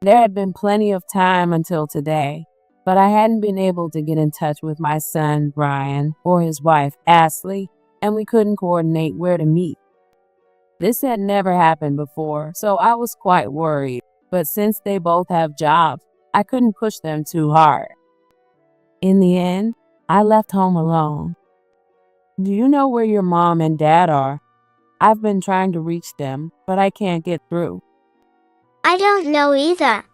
There had been plenty of time until today, but I hadn't been able to get in touch with my son, Brian, or his wife, Ashley, and we couldn't coordinate where to meet. This had never happened before, so I was quite worried, but since they both have jobs, I couldn't push them too hard. In the end, I left home alone. Do you know where your mom and dad are? I've been trying to reach them, but I can't get through. I don't know either.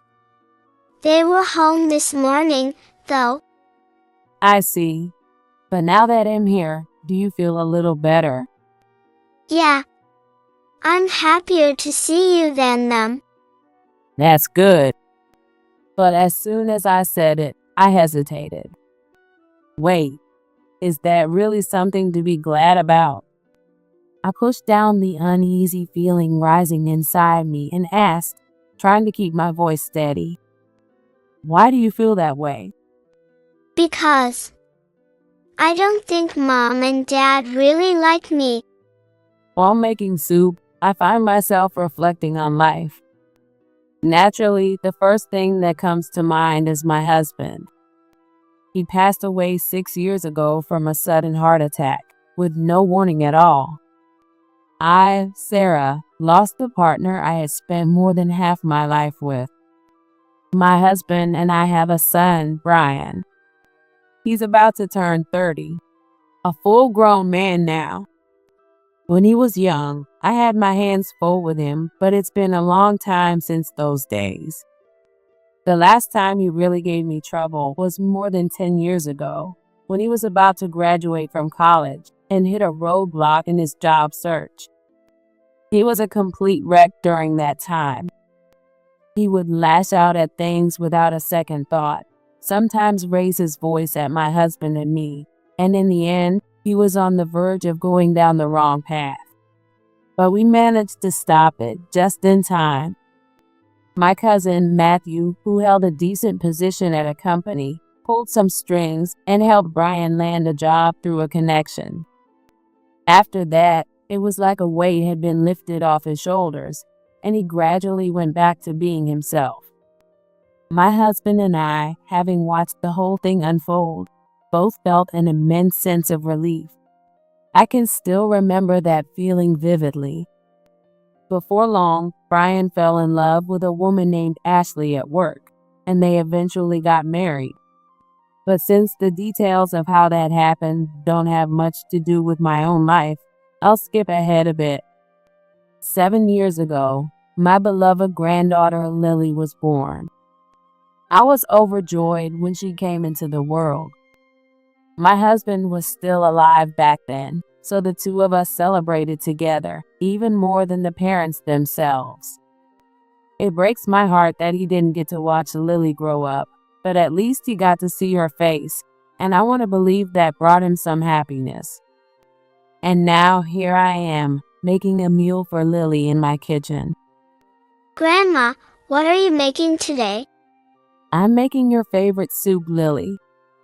They were home this morning, though. I see. But now that I'm here, do you feel a little better? Yeah. I'm happier to see you than them. That's good. But as soon as I said it, I hesitated. Wait, is that really something to be glad about? I pushed down the uneasy feeling rising inside me and asked, trying to keep my voice steady, why do you feel that way? Because I don't think Mom and Dad really like me. While making soup, I find myself reflecting on life. Naturally, the first thing that comes to mind is my husband. He passed away 6 years ago from a sudden heart attack, with no warning at all. I, Sarah, lost the partner I had spent more than half my life with. My husband and I have a son, Brian. He's about to turn 30, a full-grown man now. When he was young, I had my hands full with him, but it's been a long time since those days. The last time he really gave me trouble was more than 10 years ago, when he was about to graduate from college and hit a roadblock in his job search. He was a complete wreck during that time. He would lash out at things without a second thought, sometimes raise his voice at my husband and me, and in the end, he was on the verge of going down the wrong path. But we managed to stop it just in time. My cousin, Matthew, who held a decent position at a company, pulled some strings and helped Brian land a job through a connection. After that, it was like a weight had been lifted off his shoulders, and he gradually went back to being himself. My husband and I, having watched the whole thing unfold, both felt an immense sense of relief. I can still remember that feeling vividly. Before long, Brian fell in love with a woman named Ashley at work, and they eventually got married. But since the details of how that happened don't have much to do with my own life, I'll skip ahead a bit. 7 years ago, my beloved granddaughter Lily was born. I was overjoyed when she came into the world. My husband was still alive back then, so the two of us celebrated together, even more than the parents themselves. It breaks my heart that he didn't get to watch Lily grow up, but at least he got to see her face, and I want to believe that brought him some happiness. And now here I am, making a meal for Lily in my kitchen. Grandma, what are you making today? I'm making your favorite soup, Lily.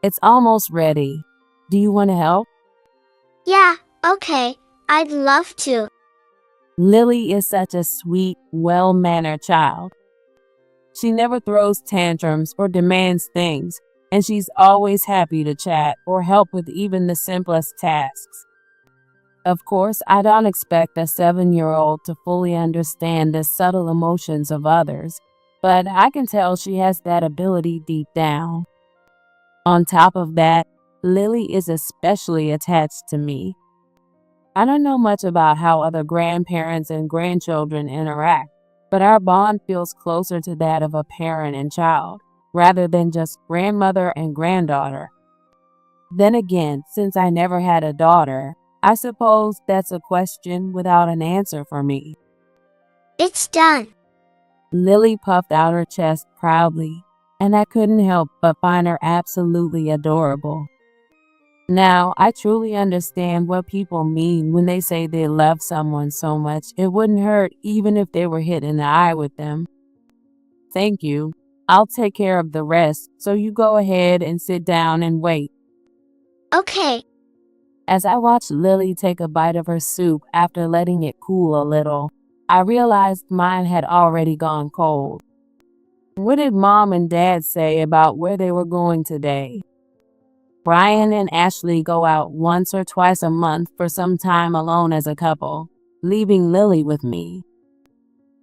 It's almost ready. Do you want to help? Yeah, okay, I'd love to. Lily is such a sweet, well-mannered child. She never throws tantrums or demands things, and she's always happy to chat or help with even the simplest tasks. Of course, I don't expect a 7-year-old to fully understand the subtle emotions of others, but I can tell she has that ability deep down. On top of that, Lily is especially attached to me. I don't know much about how other grandparents and grandchildren interact, but our bond feels closer to that of a parent and child, rather than just grandmother and granddaughter. Then again, since I never had a daughter, I suppose that's a question without an answer for me. It's done. Lily puffed out her chest proudly, and I couldn't help but find her absolutely adorable. Now, I truly understand what people mean when they say they love someone so much it wouldn't hurt even if they were hit in the eye with them. Thank you. I'll take care of the rest, so you go ahead and sit down and wait. Okay. As I watched Lily take a bite of her soup after letting it cool a little, I realized mine had already gone cold. What did mom and dad say about where they were going today? Brian and Ashley go out once or twice a month for some time alone as a couple, leaving Lily with me.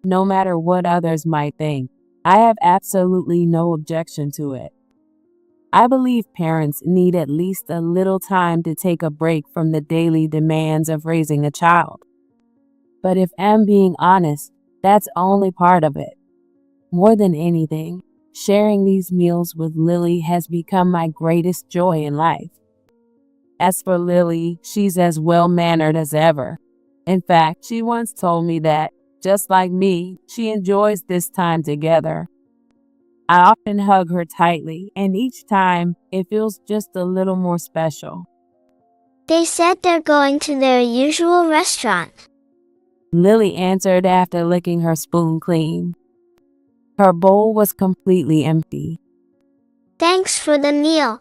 No matter what others might think, I have absolutely no objection to it. I believe parents need at least a little time to take a break from the daily demands of raising a child. But if I'm being honest, that's only part of it. More than anything, sharing these meals with Lily has become my greatest joy in life. As for Lily, she's as well-mannered as ever. In fact, she once told me that, just like me, she enjoys this time together. I often hug her tightly, and each time, it feels just a little more special. They said they're going to their usual restaurant. Lily answered after licking her spoon clean. Her bowl was completely empty. Thanks for the meal.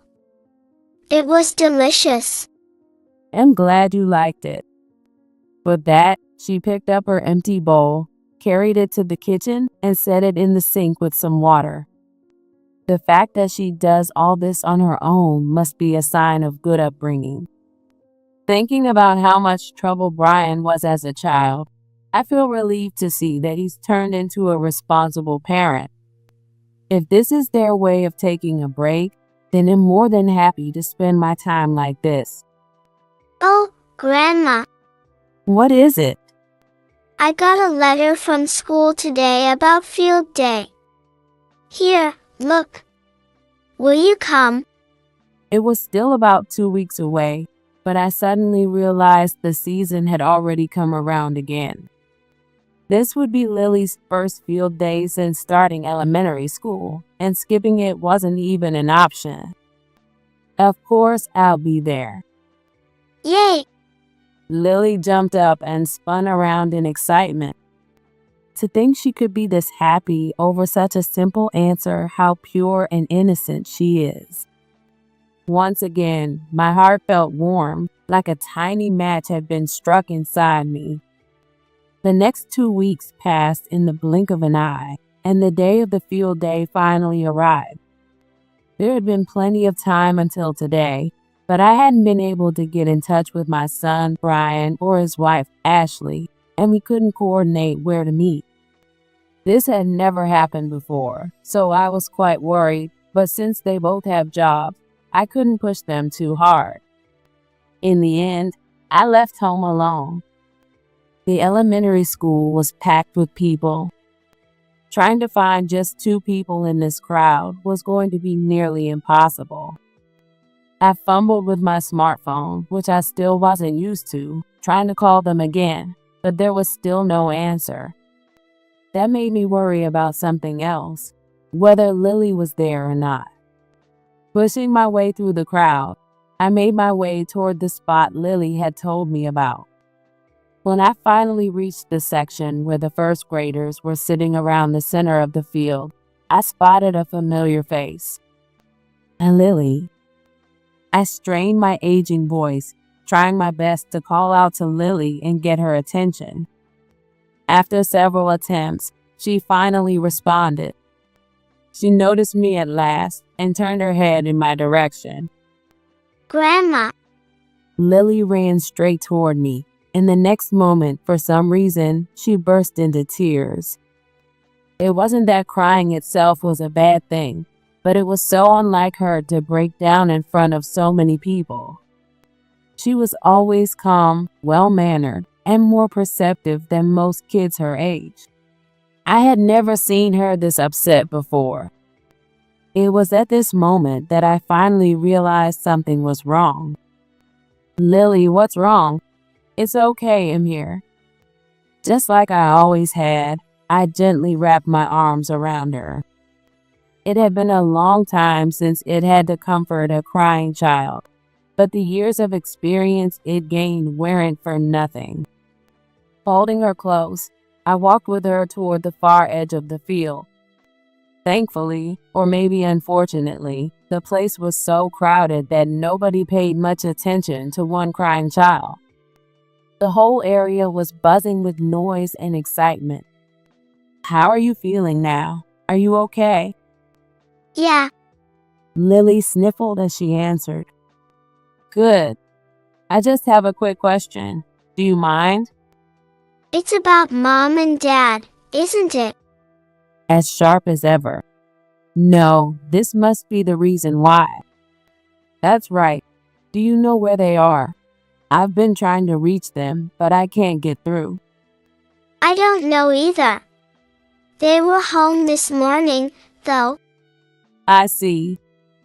It was delicious. I'm glad you liked it. With that, she picked up her empty bowl, carried it to the kitchen, and set it in the sink with some water. The fact that she does all this on her own must be a sign of good upbringing. Thinking about how much trouble Brian was as a child, I feel relieved to see that he's turned into a responsible parent. If this is their way of taking a break, then I'm more than happy to spend my time like this. Oh, Grandma, What is it? I got a letter from school today about field day. Here, look. Will you come? It was still about 2 weeks away, but I suddenly realized the season had already come around again. This would be Lily's first field day since starting elementary school, and skipping it wasn't even an option. Of course, I'll be there. Yay! Lily jumped up and spun around in excitement. To think she could be this happy over such a simple answer, how pure and innocent she is. Once again, my heart felt warm, like a tiny match had been struck inside me. The next 2 weeks passed in the blink of an eye, and the day of the field day finally arrived. There had been plenty of time until today, but I hadn't been able to get in touch with my son, Brian, or his wife, Ashley, and we couldn't coordinate where to meet. This had never happened before, so I was quite worried, but since they both have jobs, I couldn't push them too hard. In the end, I left home alone. The elementary school was packed with people. Trying to find just 2 people in this crowd was going to be nearly impossible. I fumbled with my smartphone, which I still wasn't used to, trying to call them again, but there was still no answer. That made me worry about something else, whether Lily was there or not. Pushing my way through the crowd, I made my way toward the spot Lily had told me about. When I finally reached the section where the first graders were sitting around the center of the field, I spotted a familiar face. Lily. I strained my aging voice, trying my best to call out to Lily and get her attention. After several attempts, she finally responded. She noticed me at last and turned her head in my direction. Grandma, Lily ran straight toward me, and the next moment, for some reason, she burst into tears. It wasn't that crying itself was a bad thing, but it was so unlike her to break down in front of so many people. She was always calm, well-mannered, and more perceptive than most kids her age. I had never seen her this upset before. It was at this moment that I finally realized something was wrong. Lily, what's wrong? It's okay, I'm here. Just like I always had, I gently wrapped my arms around her. It had been a long time since it had to comfort a crying child, but the years of experience it gained weren't for nothing. Holding her close, I walked with her toward the far edge of the field. Thankfully, or maybe unfortunately, the place was so crowded that nobody paid much attention to one crying child. The whole area was buzzing with noise and excitement. How are you feeling now? Are you okay? Yeah, Lily sniffled as she answered. Good. I just have a quick question. Do you mind? it's about mom and dad, isn't it? As sharp as ever. No, this must be the reason why. That's right. Do you know where they are? I've been trying to reach them, but I can't get through. I don't know either. They were home this morning, though. I see.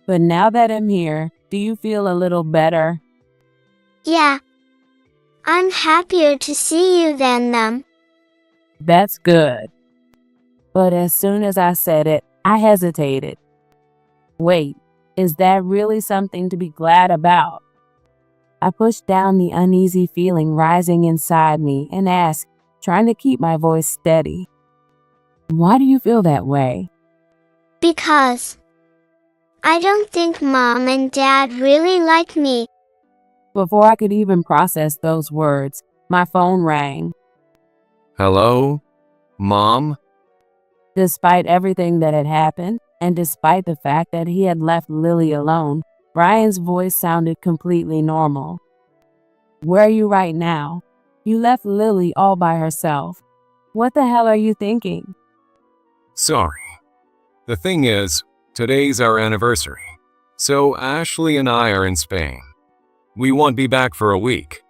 But now that I'm here, do you feel a little better? Yeah, I'm happier to see you than them. That's good. But as soon as I said it, I hesitated. Wait, is that really something to be glad about? I pushed down the uneasy feeling rising inside me and asked, trying to keep my voice steady. Why do you feel that way? Because I don't think mom and dad really like me. Before I could even process those words, my phone rang. Hello? Mom? Despite everything that had happened, and despite the fact that he had left Lily alone, Brian's voice sounded completely normal. Where are you right now? You left Lily all by herself. What the hell are you thinking? Sorry. The thing is, today's our anniversary. So Ashley and I are in Spain. We won't be back for a week.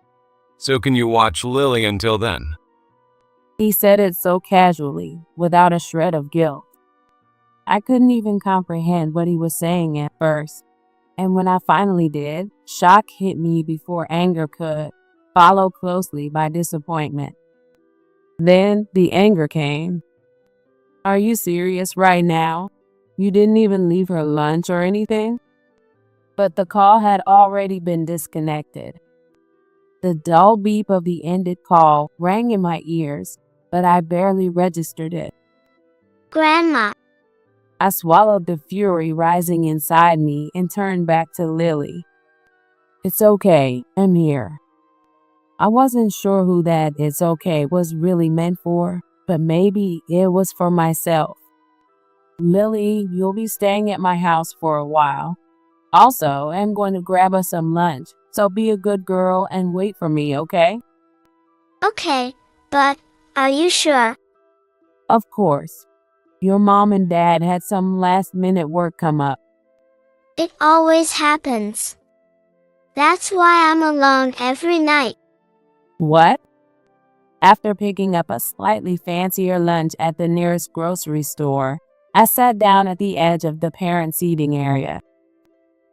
So can you watch Lily until then? He said it so casually, without a shred of guilt. I couldn't even comprehend what he was saying at first. And when I finally did, shock hit me before anger could, followed closely by disappointment. Then the anger came. Are you serious right now? You didn't even leave her lunch or anything? But the call had already been disconnected. The dull beep of the ended call rang in my ears, but I barely registered it. Grandma, I swallowed the fury rising inside me and turned back to Lily. It's okay, I'm here. I wasn't sure who that "it's okay" was really meant for, but maybe it was for myself. Lily, you'll be staying at my house for a while. Also, I'm going to grab us some lunch, so be a good girl and wait for me, okay? okay, but are you sure? Of course. Your mom and dad had some last-minute work come up. It always happens. That's why I'm alone every night. What? After picking up a slightly fancier lunch at the nearest grocery store, I sat down at the edge of the parent seating area.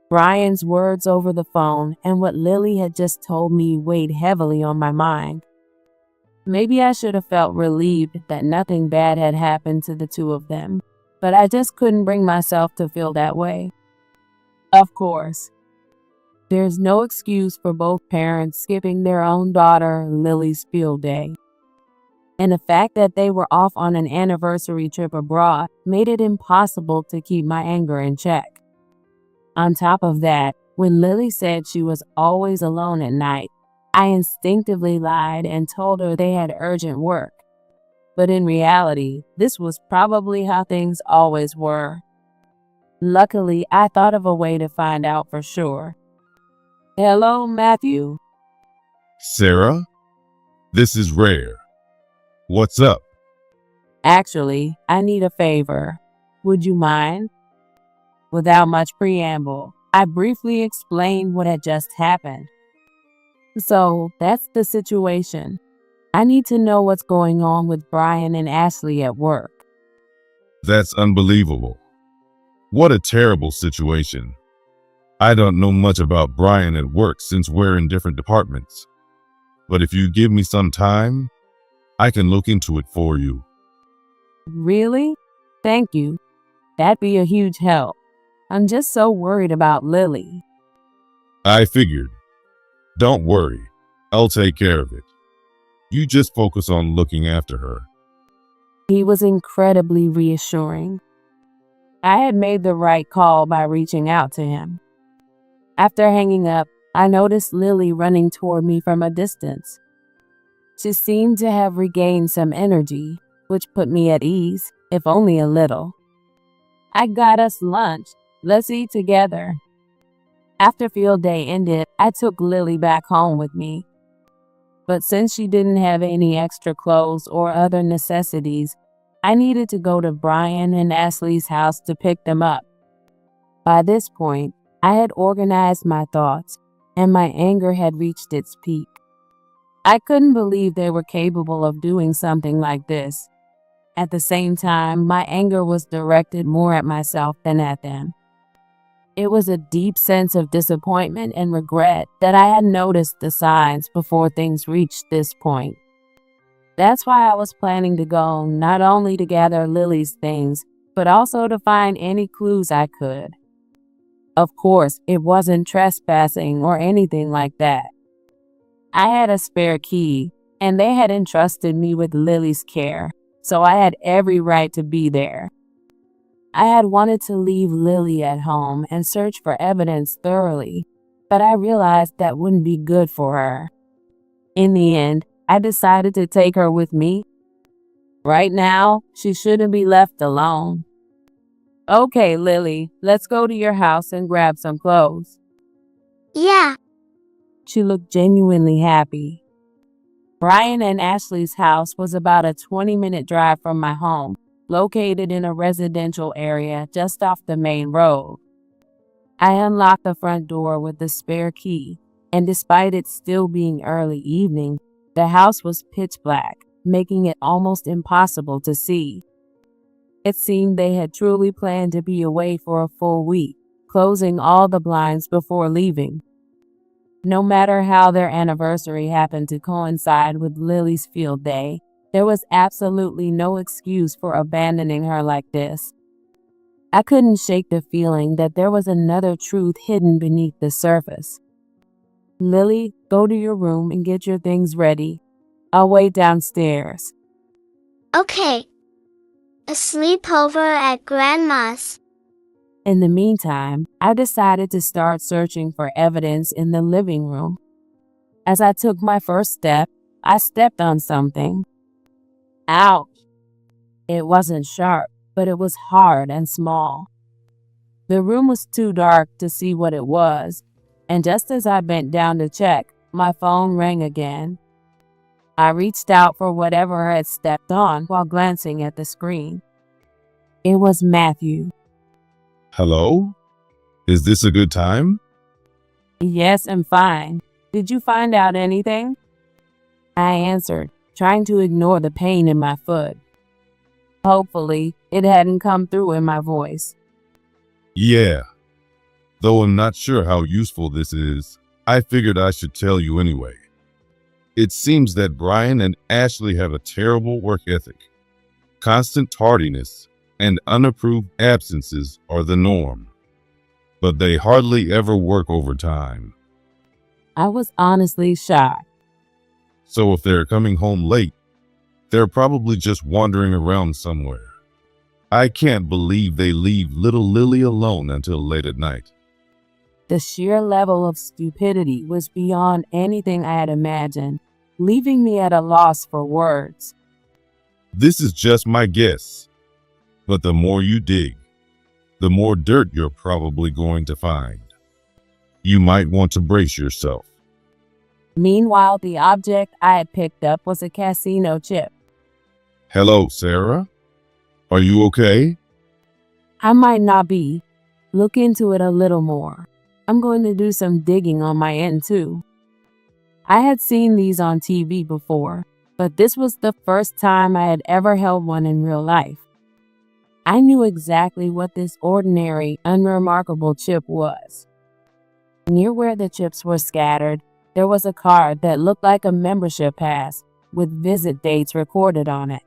Brian's words over the phone and what Lily had just told me weighed heavily on my mind. Maybe I should have felt relieved that nothing bad had happened to the two of them, but I just couldn't bring myself to feel that way. Of course, there's no excuse for both parents skipping their own daughter Lily's field day. And the fact that they were off on an anniversary trip abroad made it impossible to keep my anger in check. On top of that, when Lily said she was always alone at night, I instinctively lied and told her they had urgent work. But in reality, this was probably how things always were. Luckily, I thought of a way to find out for sure. Hello, Matthew. Sarah, this is Rare. What's up? Actually, I need a favor. Would you mind? Without much preamble, I briefly explained what had just happened. So, that's the situation. I need to know what's going on with Brian and Ashley at work. That's unbelievable. What a terrible situation. I don't know much about Brian at work since we're in different departments. But if you give me some time, I can look into it for you. Really? Thank you. That'd be a huge help. I'm just so worried about Lily. I figured. Don't worry. I'll take care of it. You just focus on looking after her. He was incredibly reassuring. I had made the right call by reaching out to him. After hanging up, I noticed Lily running toward me from a distance. She seemed to have regained some energy, which put me at ease, if only a little. I got us lunch. Let's eat together. After field day ended, I took Lily back home with me. But since she didn't have any extra clothes or other necessities, I needed to go to Brian and Ashley's house to pick them up. By this point, I had organized my thoughts, and my anger had reached its peak. I couldn't believe they were capable of doing something like this. At the same time, my anger was directed more at myself than at them. It was a deep sense of disappointment and regret that I had noticed the signs before things reached this point. That's why I was planning to go not only to gather Lily's things, but also to find any clues I could. Of course, it wasn't trespassing or anything like that. I had a spare key, and they had entrusted me with Lily's care, so I had every right to be there. I had wanted to leave Lily at home and search for evidence thoroughly, but I realized that wouldn't be good for her. In the end, I decided to take her with me. Right now, she shouldn't be left alone. Okay, Lily, let's go to your house and grab some clothes. Yeah, She looked genuinely happy. Brian and Ashley's house was about a 20-minute drive from my home, located in a residential area just off the main road. I unlocked the front door with the spare key, and despite it still being early evening, the house was pitch black, making it almost impossible to see. It seemed they had truly planned to be away for a full week, closing all the blinds before leaving. No matter how their anniversary happened to coincide with Lily's field day, there was absolutely no excuse for abandoning her like this. I couldn't shake the feeling that there was another truth hidden beneath the surface. Lily, go to your room and get your things ready. I'll wait downstairs. okay. A sleepover at Grandma's. In the meantime, I decided to start searching for evidence in the living room. As I took my first step, I stepped on something. Ouch! It wasn't sharp, but it was hard and small. The room was too dark to see what it was, and just as I bent down to check, my phone rang again. I reached out for whatever I had stepped on while glancing at the screen. It was Matthew. Hello? Is this a good time? Yes, I'm fine. Did you find out anything? I answered, trying to ignore the pain in my foot. Hopefully, it hadn't come through in my voice. Yeah. Though I'm not sure how useful this is, I figured I should tell you anyway. It seems that Brian and Ashley have a terrible work ethic. Constant tardiness and unapproved absences are the norm. But they hardly ever work overtime. I was honestly shocked. So if they're coming home late, they're probably just wandering around somewhere. I can't believe they leave little Lily alone until late at night. The sheer level of stupidity was beyond anything I had imagined, leaving me at a loss for words. This is just my guess. But the more you dig, the more dirt you're probably going to find. You might want to brace yourself. Meanwhile, the object I had picked up was a casino chip. Hello, Sarah? Are you okay? I might not be. Look into it a little more. I'm going to do some digging on my end too. I had seen these on TV before, but this was the first time I had ever held one in real life. I knew exactly what this ordinary, unremarkable chip was. Near where the chips were scattered, there was a card that looked like a membership pass with visit dates recorded on it.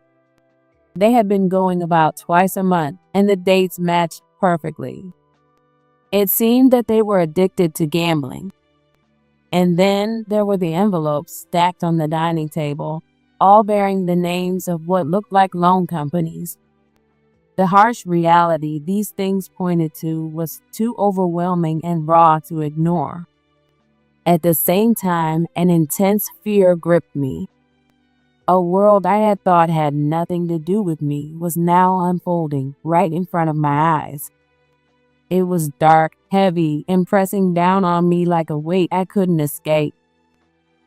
They had been going about twice a month, and the dates matched perfectly. It seemed that they were addicted to gambling. And then there were the envelopes stacked on the dining table, all bearing the names of what looked like loan companies. The harsh reality these things pointed to was too overwhelming and raw to ignore. At the same time, an intense fear gripped me. A world I had thought had nothing to do with me was now unfolding right in front of my eyes. It was dark, heavy, and pressing down on me like a weight I couldn't escape.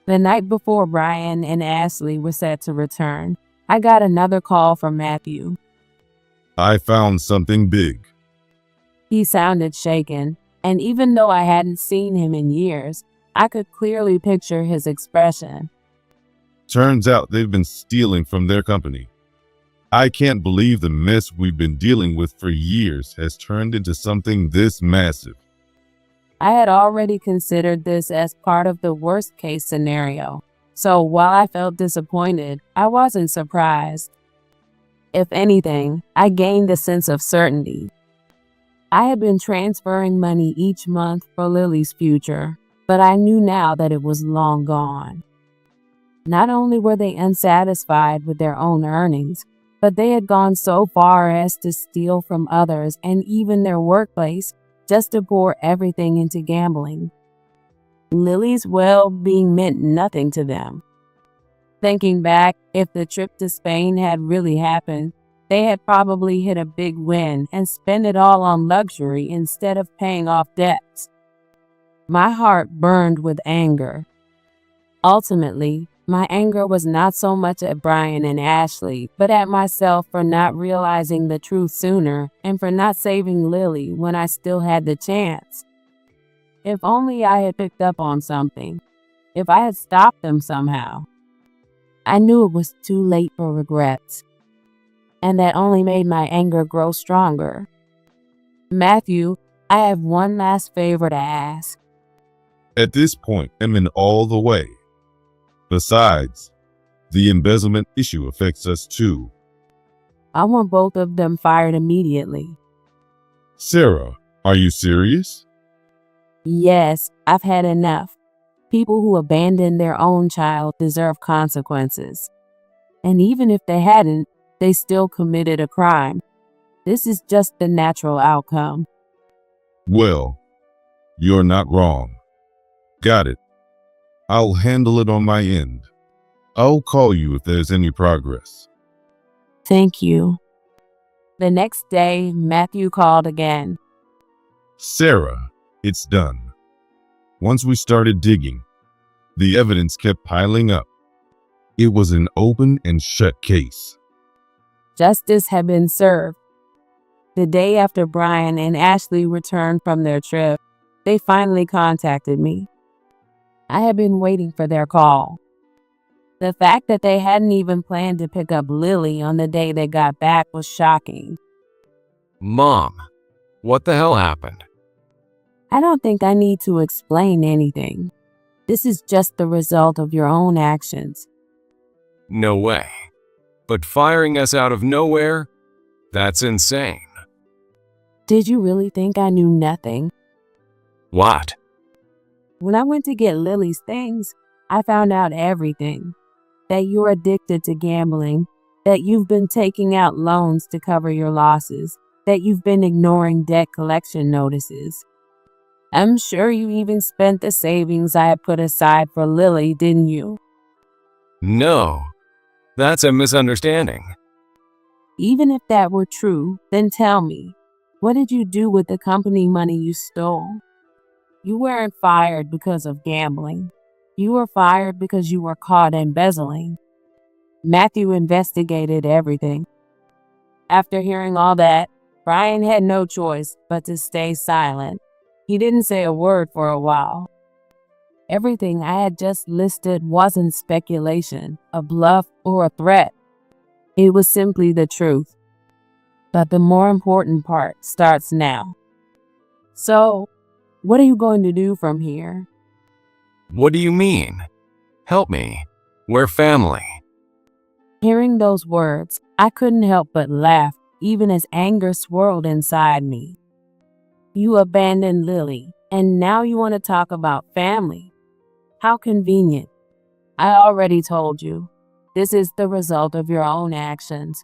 The night before Brian and Ashley were set to return, I got another call from Matthew. I found something big. He sounded shaken, and even though I hadn't seen him in years, I could clearly picture his expression. Turns out they've been stealing from their company. I can't believe the mess we've been dealing with for years has turned into something this massive. I had already considered this as part of the worst case scenario, so while I felt disappointed, I wasn't surprised. If anything, I gained a sense of certainty. I had been transferring money each month for Lily's future, but I knew now that it was long gone. Not only were they unsatisfied with their own earnings, but they had gone so far as to steal from others and even their workplace just to pour everything into gambling. Lily's well-being meant nothing to them. Thinking back, if the trip to Spain had really happened, they had probably hit a big win and spent it all on luxury instead of paying off debts. My heart burned with anger. Ultimately, my anger was not so much at Brian and Ashley, but at myself for not realizing the truth sooner and for not saving Lily when I still had the chance. If only I had picked up on something. If I had stopped them somehow. I knew it was too late for regrets, and that only made my anger grow stronger. Matthew, I have one last favor to ask. At this point, I'm in all the way. Besides, the embezzlement issue affects us too. I want both of them fired immediately. Sarah, are you serious? Yes, I've had enough. People who abandon their own child deserve consequences. And even if they hadn't, they still committed a crime. This is just the natural outcome. Well, you're not wrong. Got it. I'll handle it on my end. I'll call you if there's any progress. Thank you. The next day, Matthew called again. Sarah, it's done. Once we started digging, the evidence kept piling up. It was an open and shut case. Justice had been served. The day after Brian and Ashley returned from their trip, they finally contacted me. I had been waiting for their call. The fact that they hadn't even planned to pick up Lily on the day they got back was shocking. Mom, what the hell happened? I don't think I need to explain anything. This is just the result of your own actions. No way. But firing us out of nowhere? That's insane. Did you really think I knew nothing? What? When I went to get Lily's things, I found out everything. That you're addicted to gambling, that you've been taking out loans to cover your losses, that you've been ignoring debt collection notices. I'm sure you even spent the savings I had put aside for Lily, didn't you? No. That's a misunderstanding. Even if that were true, then tell me, what did you do with the company money you stole? You weren't fired because of gambling. You were fired because you were caught embezzling. Matthew investigated everything. After hearing all that, Brian had no choice but to stay silent. He didn't say a word for a while. Everything I had just listed wasn't speculation, a bluff, or a threat. It was simply the truth. But the more important part starts now. So, what are you going to do from here? What do you mean? Help me. We're family. Hearing those words, I couldn't help but laugh, even as anger swirled inside me. You abandoned Lily, and now you want to talk about family. How convenient. I already told you. This is the result of your own actions.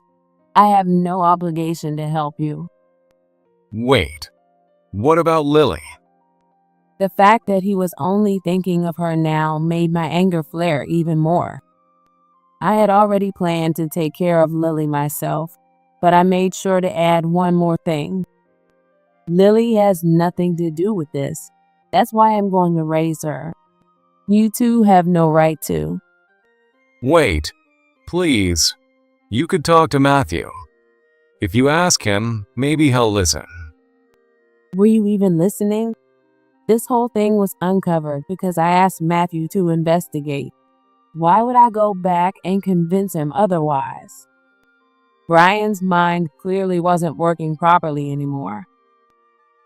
I have no obligation to help you. Wait. What about Lily? The fact that he was only thinking of her now made my anger flare even more. I had already planned to take care of Lily myself, but I made sure to add one more thing. Lily has nothing to do with this. That's why I'm going to raise her. You two have no right to. Wait, please. You could talk to Matthew. If you ask him, maybe he'll listen. Were you even listening? This whole thing was uncovered because I asked Matthew to investigate. Why would I go back and convince him otherwise? Brian's mind clearly wasn't working properly anymore.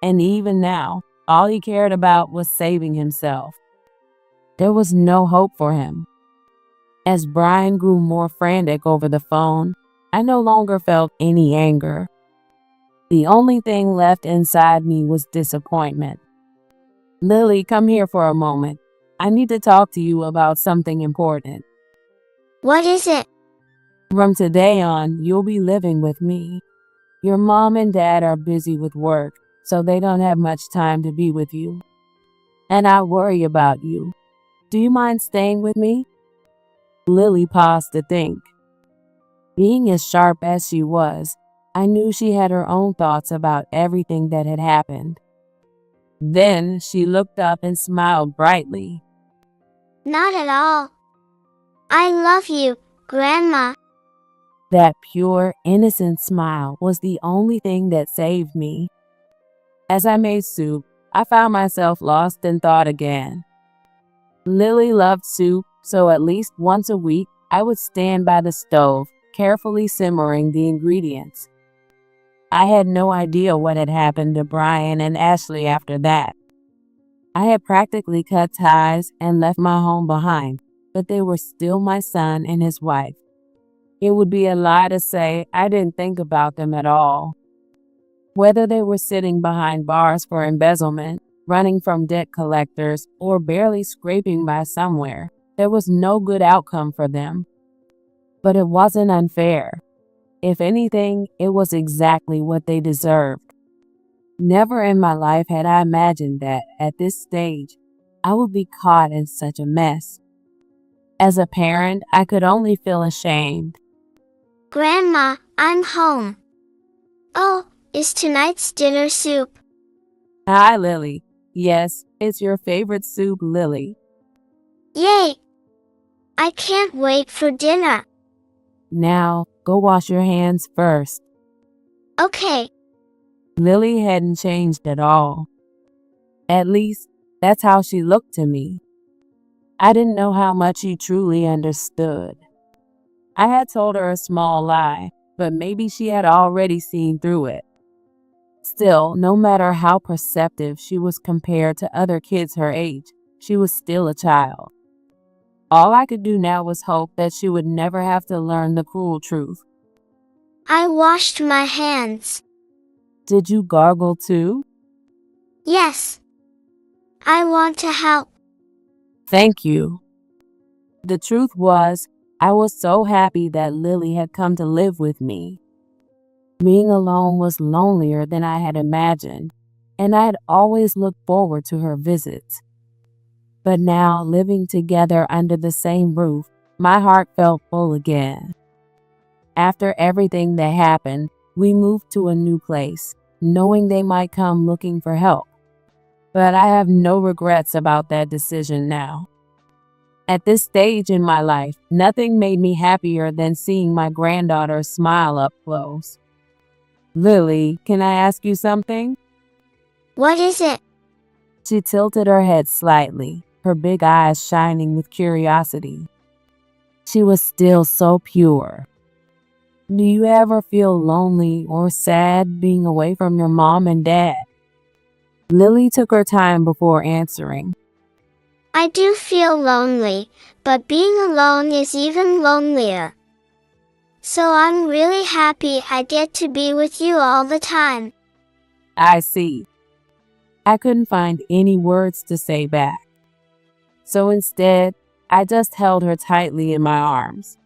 And even now, all he cared about was saving himself. There was no hope for him. As Brian grew more frantic over the phone, I no longer felt any anger. The only thing left inside me was disappointment. Lily, come here for a moment. I need to talk to you about something important. What is it? From today on, you'll be living with me. Your mom and dad are busy with work, so they don't have much time to be with you. And I worry about you. Do you mind staying with me? Lily paused to think. Being as sharp as she was, I knew she had her own thoughts about everything that had happened. Then she looked up and smiled brightly. Not at all. I love you, Grandma. That pure, innocent smile was the only thing that saved me. As I made soup, I found myself lost in thought again. Lily loved soup, so at least once a week, I would stand by the stove, carefully simmering the ingredients. I had no idea what had happened to Brian and Ashley after that. I had practically cut ties and left my home behind, but they were still my son and his wife. It would be a lie to say I didn't think about them at all. Whether they were sitting behind bars for embezzlement, running from debt collectors, or barely scraping by somewhere, there was no good outcome for them. But it wasn't unfair. If anything, it was exactly what they deserved. Never in my life had I imagined that, at this stage, I would be caught in such a mess. As a parent, I could only feel ashamed. Grandma, I'm home. Oh, is tonight's dinner soup? Hi, Lily. Yes, it's your favorite soup, Lily. Yay! I can't wait for dinner. Now, go wash your hands first. Okay. Lily hadn't changed at all. At least, that's how she looked to me. I didn't know how much she truly understood. I had told her a small lie, but maybe she had already seen through it. Still, no matter how perceptive she was compared to other kids her age, she was still a child. All I could do now was hope that she would never have to learn the cruel truth. I washed my hands. Did you gargle too? Yes. I want to help. Thank you. The truth was, I was so happy that Lily had come to live with me. Being alone was lonelier than I had imagined, and I had always looked forward to her visits. But now, living together under the same roof, my heart felt full again. After everything that happened, we moved to a new place, knowing they might come looking for help. But I have no regrets about that decision now. At this stage in my life, nothing made me happier than seeing my granddaughter smile up close. Lily, can I ask you something? What is it? She tilted her head slightly, her big eyes shining with curiosity. She was still so pure. Do you ever feel lonely or sad being away from your mom and dad? Lily took her time before answering. I do feel lonely, but being alone is even lonelier. So I'm really happy I get to be with you all the time. I see. I couldn't find any words to say back. So instead, I just held her tightly in my arms.